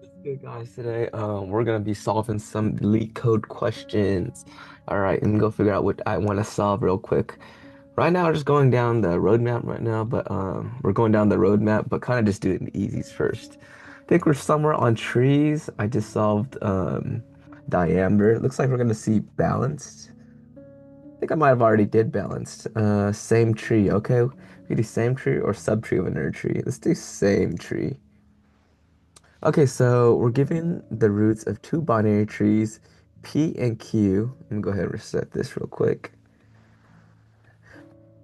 Good guys, today we're gonna be solving some leak code questions. All right, let me go figure out what I want to solve real quick. Right now, we're just going down the roadmap right now, but we're going down the roadmap, but kind of just doing the easies first. I think we're somewhere on trees. I just solved diameter. It looks like we're gonna see balanced. I think I might have already did balanced. Same tree. Okay, we do same tree or subtree of another tree. Let's do same tree. Okay, so we're given the roots of two binary trees, P and Q. Let me go ahead and reset this real quick.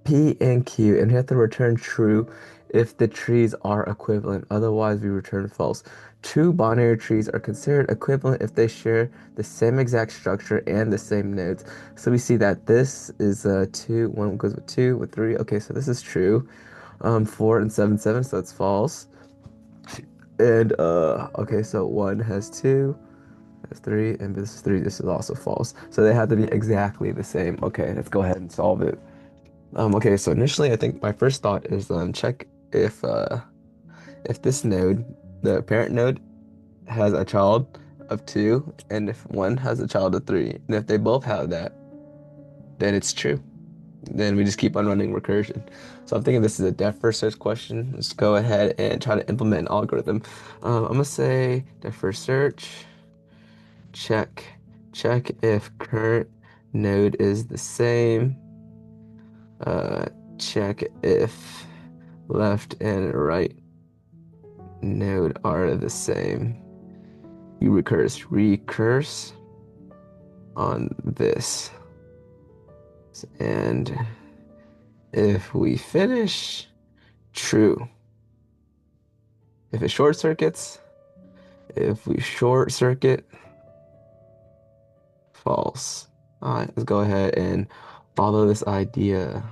P and Q, and we have to return true if the trees are equivalent. Otherwise, we return false. Two binary trees are considered equivalent if they share the same exact structure and the same nodes. So we see that this is two, one goes with two, with three. Okay, so this is true. Four and seven, seven, so it's false. And okay, so one has two. That's three, and this is three. This is also false. So they have to be exactly the same. Okay, let's go ahead and solve it. Okay, so initially I think my first thought is check if this node, the parent node, has a child of two, and if one has a child of three. And if they both have that, then it's true. Then we just keep on running recursion. So I'm thinking this is a depth first search question. Let's go ahead and try to implement an algorithm. I'm gonna say depth first search. Check. Check if current node is the same. Uh, check if left and right node are the same. You recurse on this. And if we finish, true. If it short circuits, if we short circuit, false. All right, let's go ahead and follow this idea.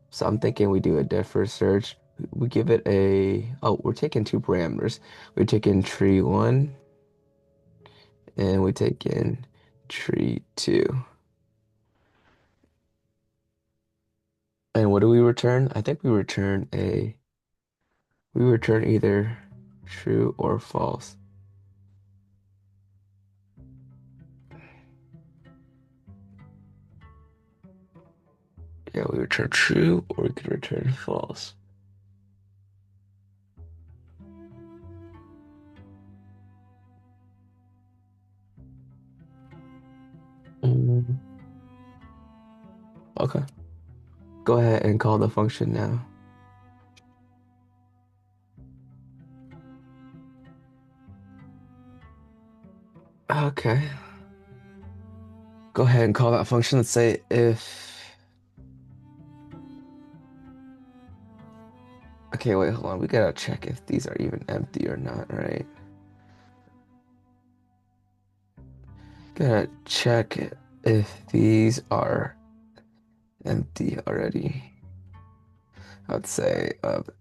So I'm thinking we do a depth first search. We give it a, oh, we're taking two parameters. We're taking tree one and we take in tree two. And what do we return? I think we return either true or false. Yeah, we return true or we could return false. Mm, okay. Go ahead and call the function now. Okay. Go ahead and call that function. Let's say if, okay, wait, hold on. We gotta check if these are even empty or not, right? Gotta check if these are empty already. I'd say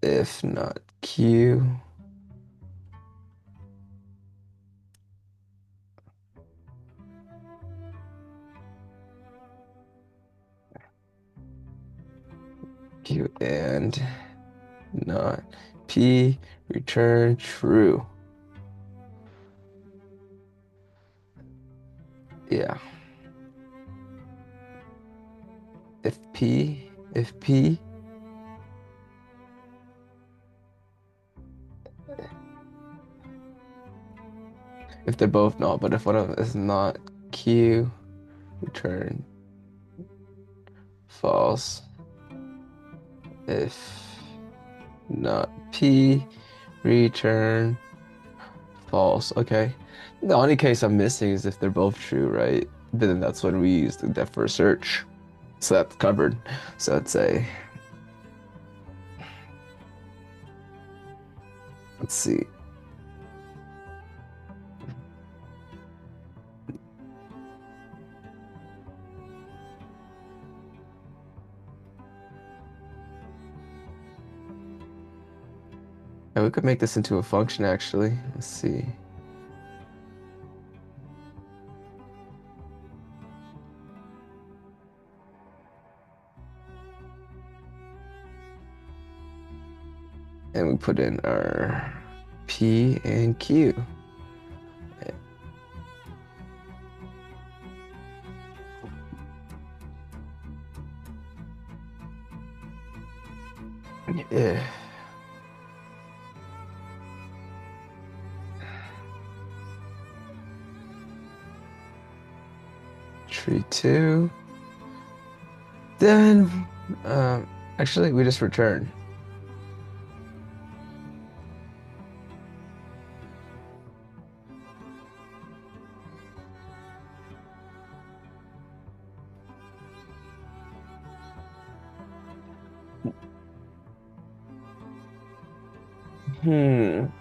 if not Q, Q and not P, return true. Yeah. If P, if they're both not, but if one of them is not Q, return false. If not P, return false. Okay. The only case I'm missing is if they're both true, right? Then that's when we use the depth first search. So that's covered. So let's say, let's see. And we could make this into a function actually. Let's see. And we put in our P and Q. Yeah. Tree two. Then, actually, we just return.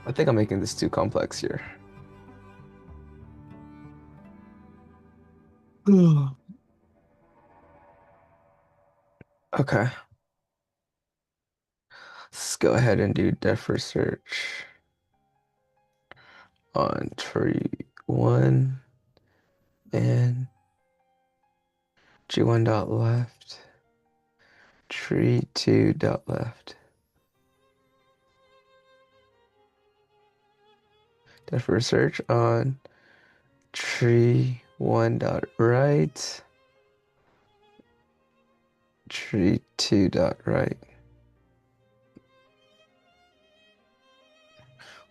I think I'm making this too complex here. Okay, let's go ahead and do depth first search on tree one and G1 dot left, tree two dot left. Depth first search on tree one dot right, tree two dot right.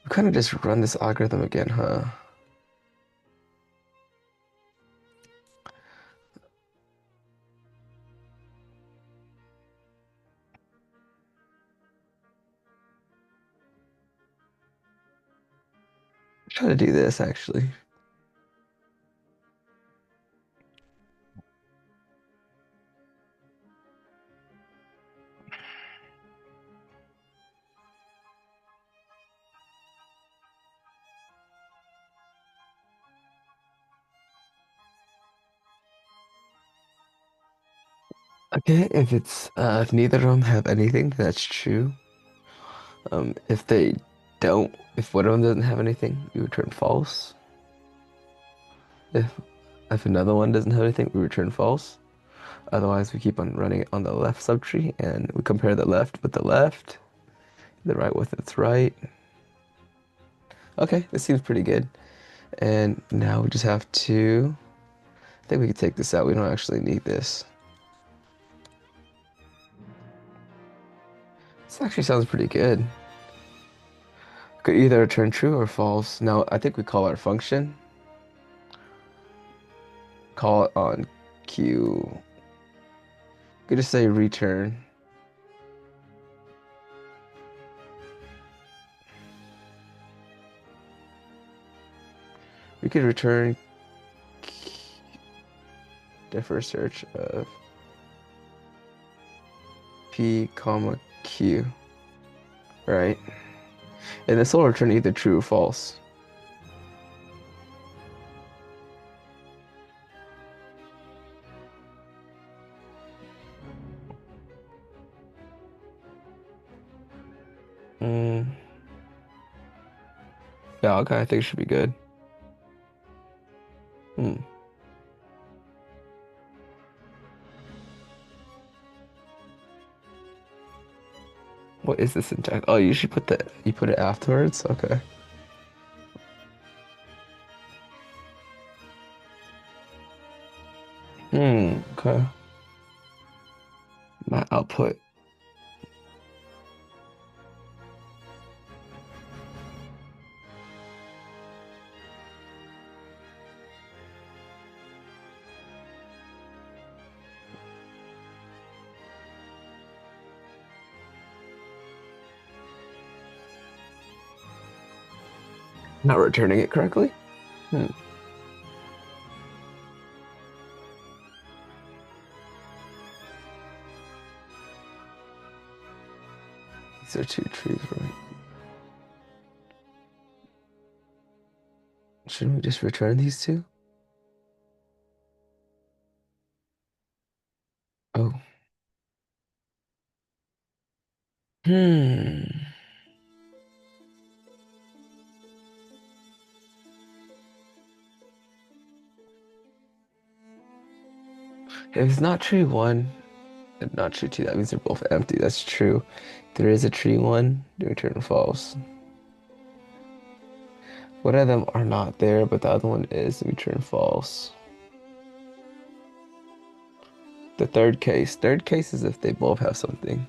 We kind of just run this algorithm again, huh? Try to do this actually. Okay, if neither of them have anything, that's true. If they don't, if one of them doesn't have anything, we return false. If if another one doesn't have anything, we return false. Otherwise, we keep on running it on the left subtree and we compare the left with the left, the right with its right. Okay, this seems pretty good. And now we just have to, I think we can take this out. We don't actually need this. This actually sounds pretty good. Could either return true or false. Now, I think we call our function, call it on Q. Could just say return. We could return the first search of P comma Q, right? And this will return either true or false. Mm, yeah, okay, I think it should be good. Hmm. What is the syntax? Oh, you should put it afterwards? Okay. Okay. My output. Not returning it correctly? Hmm. These are two trees, right? Shouldn't we just return these two? Oh. Hmm. If it's not tree one and not tree two, that means they're both empty. That's true. There is a tree one, return false. One of them are not there, but the other one is. Return false. The third case is if they both have something.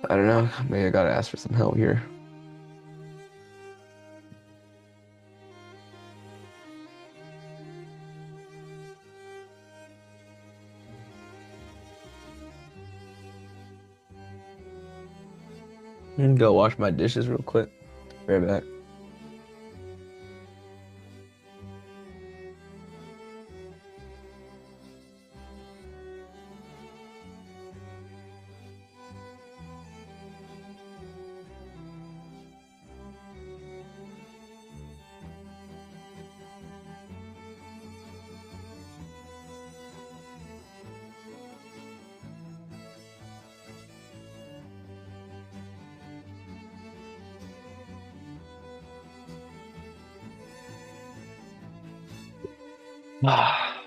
I don't know. Maybe I gotta ask for some help here. Go wash my dishes real quick. Right back. Ah.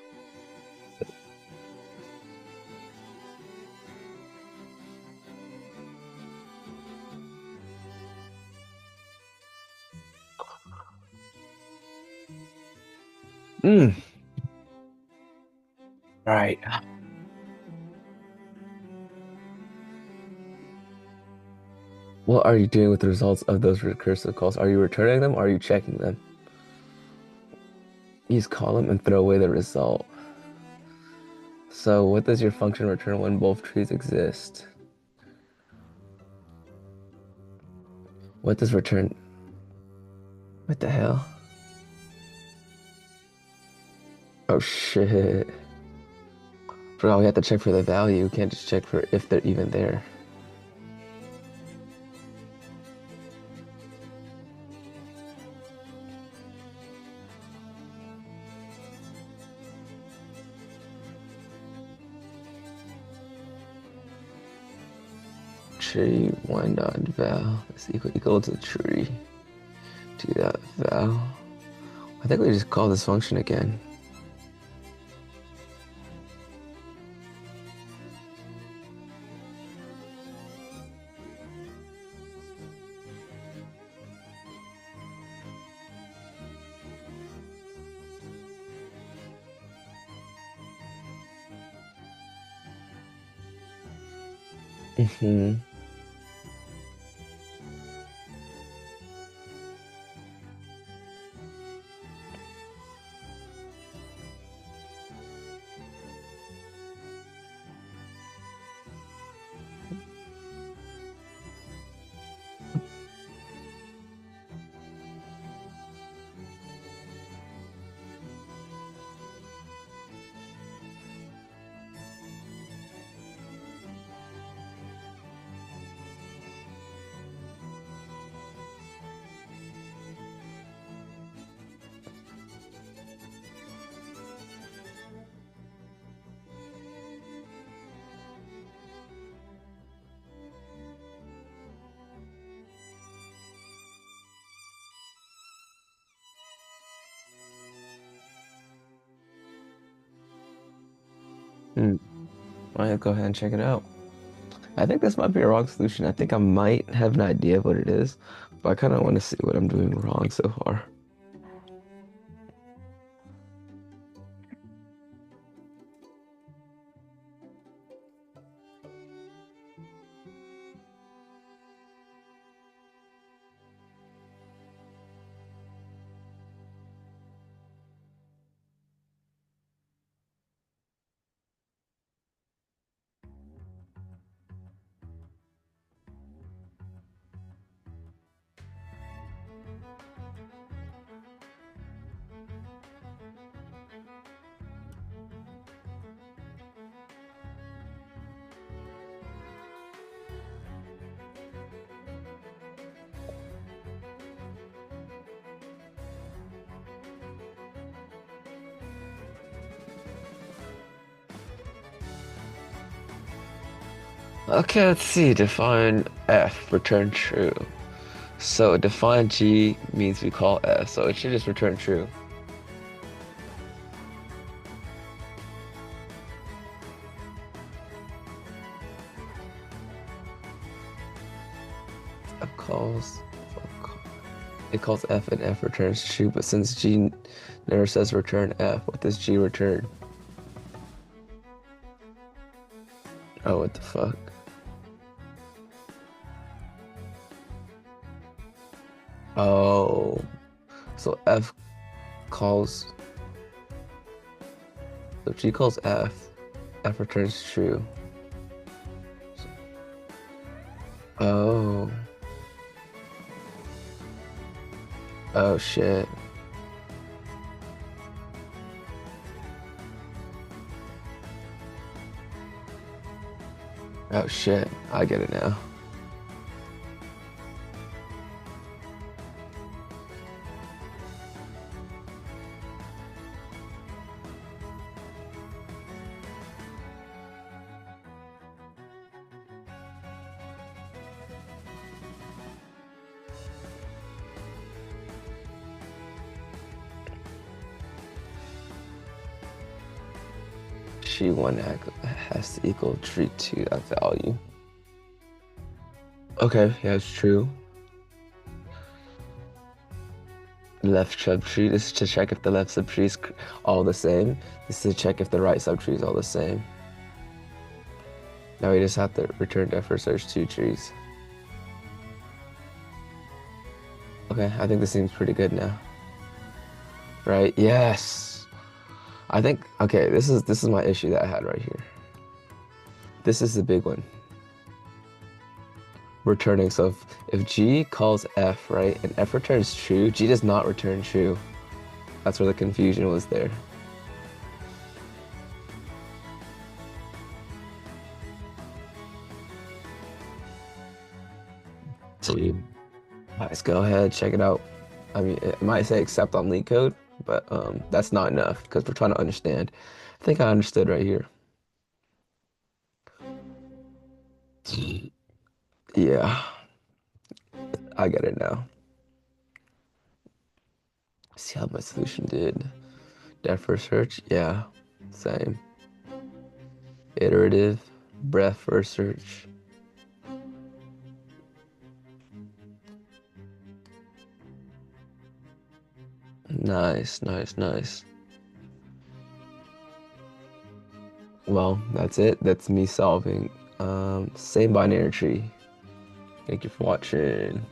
Mm. All right. What are you doing with the results of those recursive calls? Are you returning them or are you checking them? Use column and throw away the result. So what does your function return when both trees exist? What does return? What the hell? Oh shit. Bro, we have to check for the value. We can't just check for if they're even there. Tree one dot val is equal to tree. Do that val. I think we just call this function again. Mm-hmm. Hmm. All right, go ahead and check it out. I think this might be a wrong solution. I think I might have an idea of what it is, but I kind of want to see what I'm doing wrong so far. Okay, let's see. Define F, return true. So define G means we call F, so it should just return true. F calls. It calls F and F returns true, but since G never says return F, what does G return? Oh, what the fuck? Oh, so F calls, so G calls F, F returns true. Oh, oh shit. Oh shit, I get it now. G1 has to equal tree 2 that value. Okay, yeah, it's true. Left subtree. This is to check if the left subtree is all the same. This is to check if the right subtree is all the same. Now we just have to return to first search 2 trees. Okay, I think this seems pretty good now. Right? Yes. I think okay, this is my issue that I had right here. This is the big one. Returning. So if G calls F, right, and F returns true, G does not return true. That's where the confusion was there. Let's go ahead, check it out. I mean, it might say accept on LeetCode, but that's not enough because we're trying to understand. I think I understood right here. Yeah, I get it now. See how my solution did. Depth first search, yeah, same. Iterative, breadth first search. Nice, nice, nice. Well, that's it. That's me solving same binary tree. Thank you for watching.